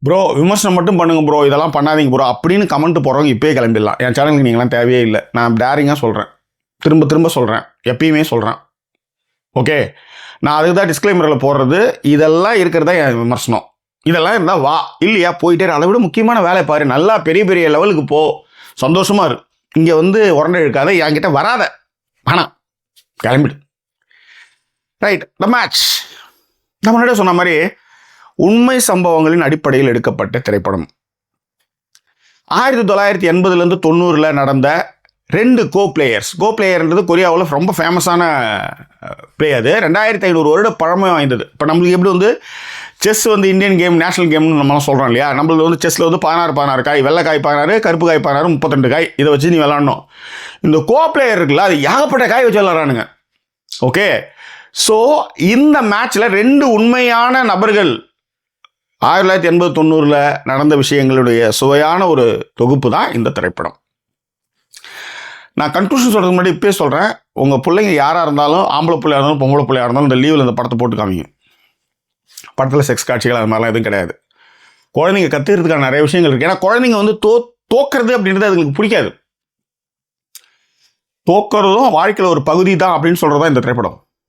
Bro விமர்சனம் மட்டும் பண்ணுங்க ப்ரோ, இதெல்லாம் பண்ணாதீங்க ப்ரோ அப்படின்னு கமெண்ட் போடுறவங்க இப்போயே கிளம்பிடலாம். என் சேனலுக்கு நீங்களாம் தேவையே இல்லை. நான் டேரிங்காக சொல்கிறேன், திரும்ப திரும்ப சொல்கிறேன், எப்பயுமே சொல்கிறேன். ஓகே, நான் அதுக்கு தான் டிஸ்க்ளைமரில் போடுறது. இதெல்லாம் இருக்கிறதா என் விமர்சனம். இதெல்லாம் இருந்தால் வா, இல்லையா போயிட்டே. அதை விட முக்கியமான வேலை பாரு, நல்லா பெரிய பெரிய லெவலுக்கு போ, சந்தோஷமா இரு. இங்கே வந்து உரண்டை இருக்காத, என்கிட்ட வராத, வேணாம், கிளம்பிடு. Right, the match. நான் முன்னாடியே சொன்ன மாதிரி உண்மை சம்பவங்களின் அடிப்படையில் எடுக்கப்பட்ட திரைப்படம். 1980 to 90 நடந்த 2 கோ பிளேயர்ன்றது கொரியாவில் ரொம்ப ஃபேமஸான பிளே. அது 2500 வருட பழமை வாய்ந்தது. இப்போ நம்மளுக்கு எப்படி வந்து செஸ் வந்து இந்தியன் கேம், நேஷனல் கேம்னு நம்மளாம் சொல்கிறோம் இல்லையா. நம்மளுக்கு வந்து செஸ்ஸில் வந்து 16 காய், வெள்ளை காய் 16, கருப்பு காய் 16, 32 காய், இதை வச்சு நீ விளாடணும். இந்த கோ பிளேயர் இருக்குல்ல, அது ஏகப்பட்ட காய் வச்சு விளாட்றானுங்க. ஓகே, ஸோ இந்த மேட்ச்சில் 2 உண்மையான நபர்கள் 1980-90 நடந்த விஷயங்களுடைய சுவையான ஒரு தொகுப்பு தான் இந்த திரைப்படம். நான் கன்க்ளூஷன் சொல்கிறதுக்கு முன்னாடி இப்போயே சொல்கிறேன், உங்கள் பிள்ளைங்க யாராக இருந்தாலும், ஆம்பளை பிள்ளையாக இருந்தாலும் பொம்பளை பிள்ளையாக இருந்தாலும், இந்த லீவில் இந்த படத்தை போட்டு காமிங்க. படத்தில் செக்ஸ் காட்சிகள் அது மாதிரிலாம் எதுவும் கிடையாது. குழந்தைங்க கற்றுக்கிறதுக்கான நிறைய விஷயங்கள் இருக்குது. ஏன்னா குழந்தைங்க வந்து தோக்கிறது அப்படின்றது அதுங்களுக்கு பிடிக்காது. தோக்கிறதும் வாழ்க்கையில் ஒரு பகுதி தான் அப்படின்னு சொல்கிறது தான் இந்த திரைப்படம்.